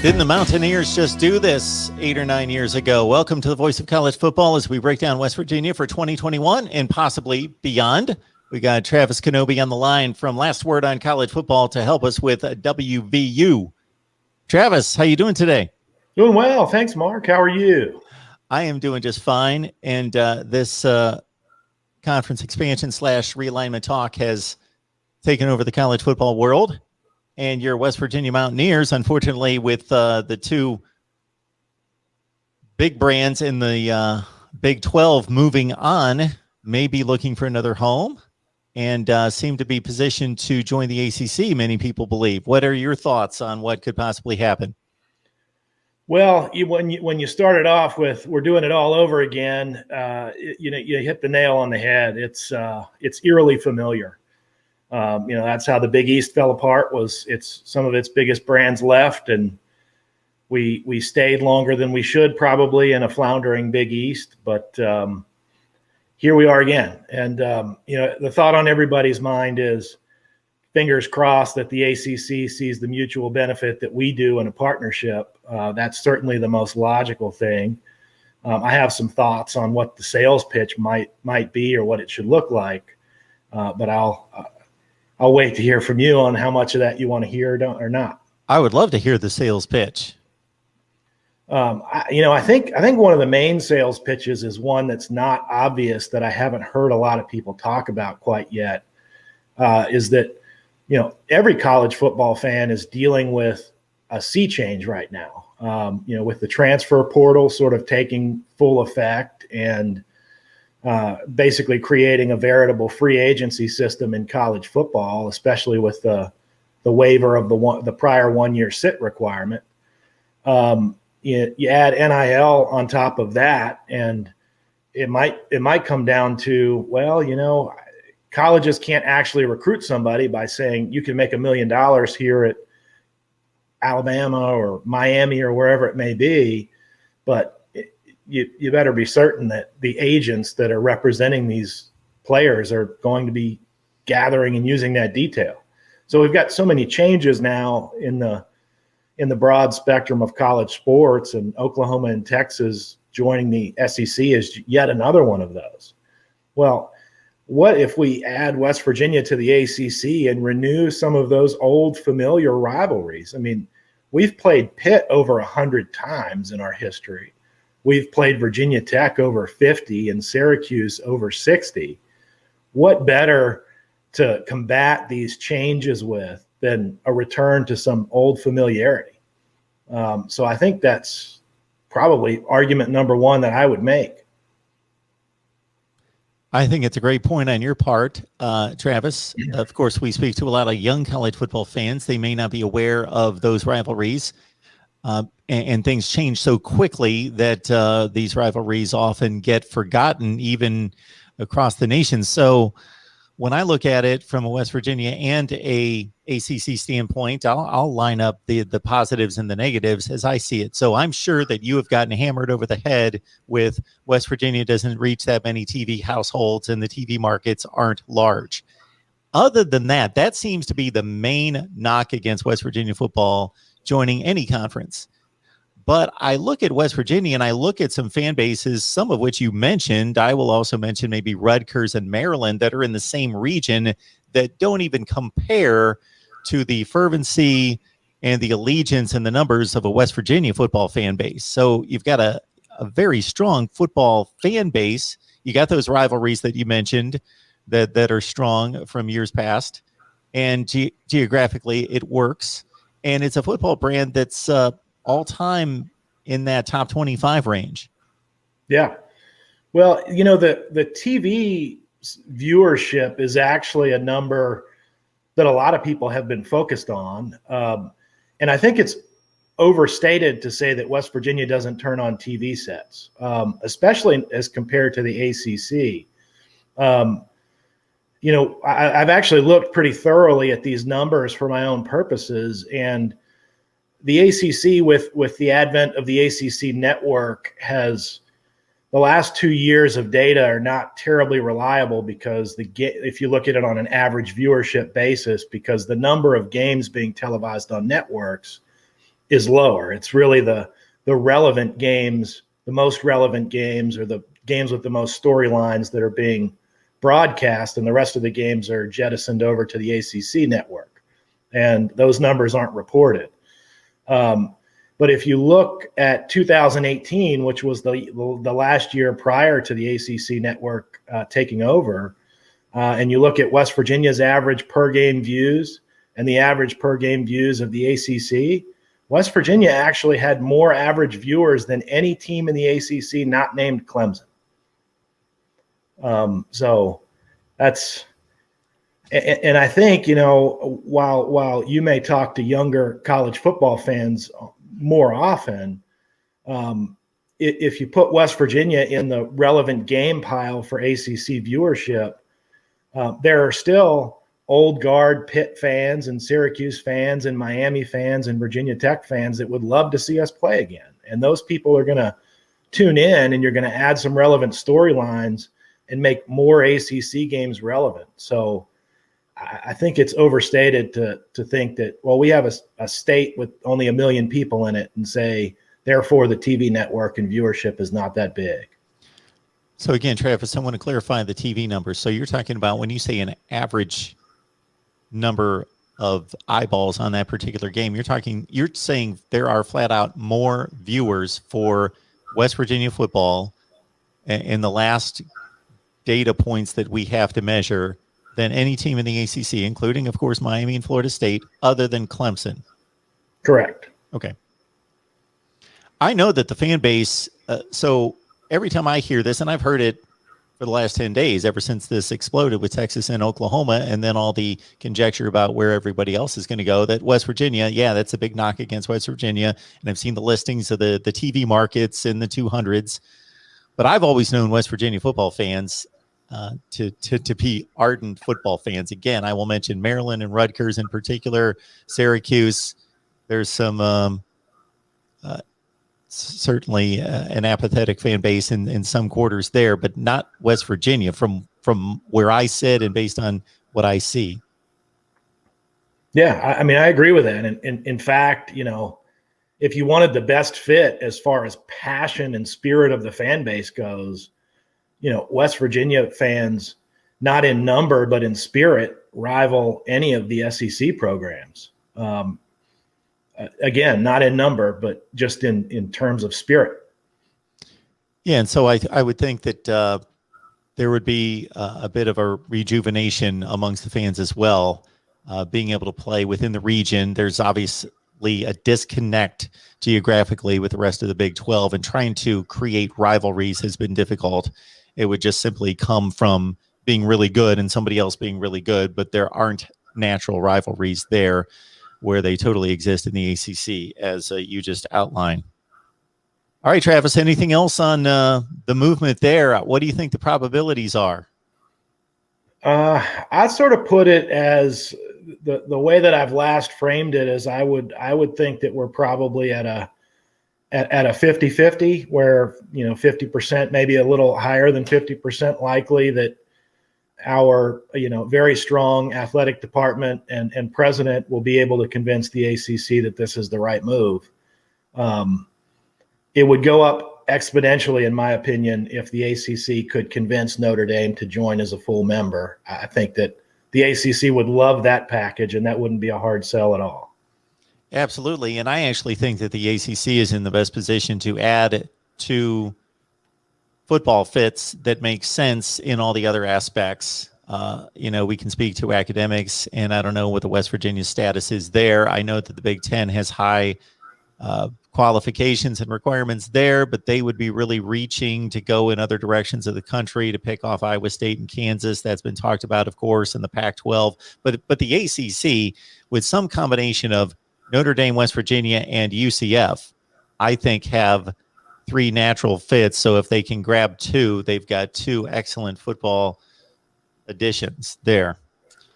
Didn't the Mountaineers just do this 8 or 9 years ago? Welcome to the Voice of College Football as we break down West Virginia for 2021 and possibly beyond. We got Travis Kenobi on the line from Last Word on College Football to help us with WVU. Travis, how you doing today? Doing well. Thanks, Mark. How are you? I am doing just fine. And this conference expansion / realignment talk has taken over the college football world. And your West Virginia Mountaineers, unfortunately, with the two big brands in the Big 12 moving on, may be looking for another home and seem to be positioned to join the ACC, many people believe. What are your thoughts on what could possibly happen? Well, when you started off with "we're doing it all over again," you hit the nail on the head. It's eerily familiar. That's how the Big East fell apart. It's some of its biggest brands left, and we stayed longer than we should probably in a floundering Big East. But here we are again, and the thought on everybody's mind is, fingers crossed that the ACC sees the mutual benefit that we do in a partnership. That's certainly the most logical thing. I have some thoughts on what the sales pitch might be or what it should look like, but I'll wait to hear from you on how much of that you want to hear or not. I would love to hear the sales pitch. I think one of the main sales pitches is one that's not obvious that I haven't heard a lot of people talk about quite yet. Is that every college football fan is dealing with a sea change right now. With the transfer portal sort of taking full effect and basically creating a veritable free agency system in college football, especially with the waiver of the prior 1-year sit requirement. You add NIL on top of that, and it might come down to, colleges can't actually recruit somebody by saying you can make $1 million here at Alabama or Miami or wherever it may be, but you better be certain that the agents that are representing these players are going to be gathering and using that detail. So we've got so many changes now in the broad spectrum of college sports, and Oklahoma and Texas joining the SEC is yet another one of those. Well, what if we add West Virginia to the ACC and renew some of those old familiar rivalries? I mean, we've played Pitt over 100 times in our history. We've played Virginia Tech over 50 and Syracuse over 60. What better to combat these changes with than a return to some old familiarity? So I think that's probably argument number one that I would make. I think it's a great point on your part, Travis. Of course, we speak to a lot of young college football fans. They may not be aware of those rivalries. And things change so quickly that these rivalries often get forgotten even across the nation. So when I look at it from a West Virginia and a ACC standpoint, I'll line up the positives and the negatives as I see it. So I'm sure that you have gotten hammered over the head with West Virginia doesn't reach that many TV households and the TV markets aren't large. Other than that, that seems to be the main knock against West Virginia football joining any conference. But I look at West Virginia and I look at some fan bases, some of which you mentioned. I will also mention maybe Rutgers and Maryland that are in the same region that don't even compare to the fervency and the allegiance and the numbers of a West Virginia football fan base. So you've got a very strong football fan base. You got those rivalries that you mentioned that are strong from years past. And geographically, it works. And it's a football brand that's all-time in that top 25 range. Yeah. Well, the TV viewership is actually a number that a lot of people have been focused on. And I think it's overstated to say that West Virginia doesn't turn on TV sets, especially as compared to the ACC. I've actually looked pretty thoroughly at these numbers for my own purposes, and the ACC with the advent of the ACC network has the last 2 years of data are not terribly reliable because if you look at it on an average viewership basis, because the number of games being televised on networks is lower. It's really the relevant games, the most relevant games, or the games with the most storylines that are being broadcast, and the rest of the games are jettisoned over to the ACC network, and those numbers aren't reported. But if you look at 2018, which was the last year prior to the ACC network taking over, and you look at West Virginia's average per game views and the average per game views of the ACC, West Virginia actually had more average viewers than any team in the ACC not named Clemson. So that's, and I think, while you may talk to younger college football fans more often, if you put West Virginia in the relevant game pile for ACC viewership, there are still old guard Pitt fans and Syracuse fans and Miami fans and Virginia Tech fans that would love to see us play again. And those people are going to tune in, and you're going to add some relevant storylines and make more ACC games relevant. So I think it's overstated to think that, well, we have a state with only 1 million people in it and say, therefore, the TV network and viewership is not that big. So again, Travis, I want to clarify the TV numbers. So you're talking about when you say an average number of eyeballs on that particular game, you're saying there are flat out more viewers for West Virginia football in the last data points that we have to measure than any team in the ACC, including, of course, Miami and Florida State, other than Clemson. Correct. Okay. I know that the fan base, so every time I hear this, and I've heard it for the last 10 days, ever since this exploded with Texas and Oklahoma, and then all the conjecture about where everybody else is going to go, that West Virginia, yeah, that's a big knock against West Virginia. And I've seen the listings of the TV markets in the 200s. But I've always known West Virginia football fans to be ardent football fans. Again, I will mention Maryland and Rutgers in particular, Syracuse. There's some certainly an apathetic fan base in some quarters there, but not West Virginia from where I sit and based on what I see. Yeah, I mean, I agree with that. And in fact, if you wanted the best fit as far as passion and spirit of the fan base goes, West Virginia fans, not in number, but in spirit, rival any of the SEC programs. Again, not in number, but just in terms of spirit. Yeah, and so I would think that there would be a bit of a rejuvenation amongst the fans as well, being able to play within the region. There's obviously a disconnect geographically with the rest of the Big 12, and trying to create rivalries has been difficult. It would just simply come from being really good and somebody else being really good, but there aren't natural rivalries there where they totally exist in the ACC, as you just outlined. All right, Travis, anything else on the movement there? What do you think the probabilities are? I sort of put it as the way that I've last framed it is I would think that we're probably at a 50-50, where 50%, maybe a little higher than 50% likely that our very strong athletic department and president will be able to convince the ACC that this is the right move. It would go up exponentially, in my opinion, if the ACC could convince Notre Dame to join as a full member. I think that the ACC would love that package, and that wouldn't be a hard sell at all. Absolutely. And I actually think that the ACC is in the best position to add to football fits that make sense in all the other aspects. We can speak to academics, and I don't know what the West Virginia status is there. I know that the Big Ten has high qualifications and requirements there, but they would be really reaching to go in other directions of the country to pick off Iowa State and Kansas. That's been talked about, of course, in the Pac-12. But the ACC, with some combination of Notre Dame, West Virginia, and UCF, I think have three natural fits. So if they can grab two, they've got two excellent football additions there.